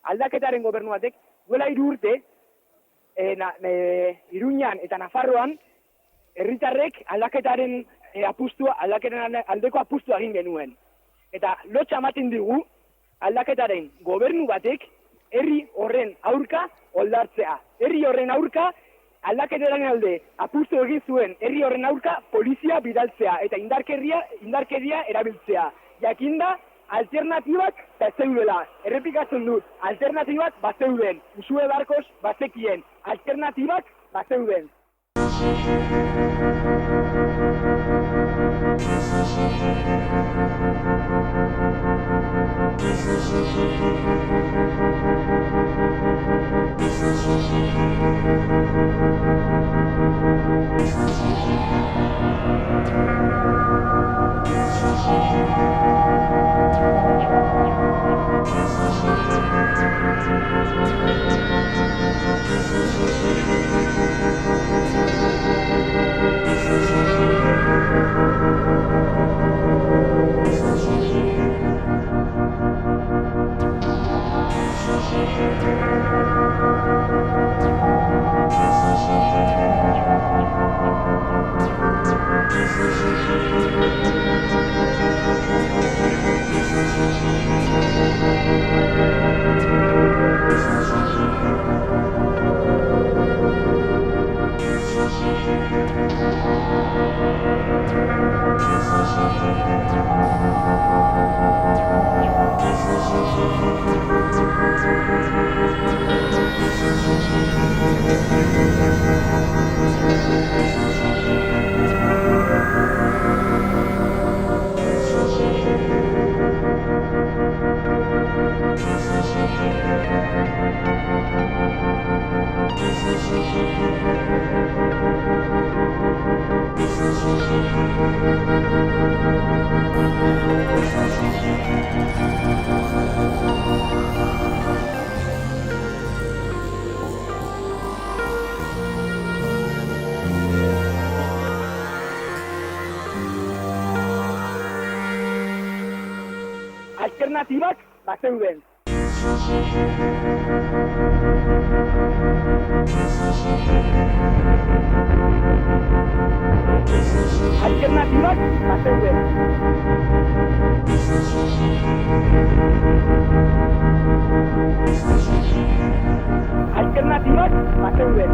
aldaketaren gobernu batek, duela 3 urte, Iruñan eta Nafarroan, herritarrek aldaketaren aldeko apustua egin genuen. Eta lotxa ematen digu, aldaketaren gobernu batek, herri horren aurka oldartzea. Herri horren aurka, aldaketaren alde apustu egin zuen herri horren aurka polizia bidaltzea eta indarkeria erabiltzea. Jakinda, alternatibak bazeudela. Errepikatzen dut, alternatibak bazeuden. Usue Barkos bazekien, alternatibak bazeuden. Alternatibak bazeuden. Alternatibak bazeuden. Alternatibak bazeuden.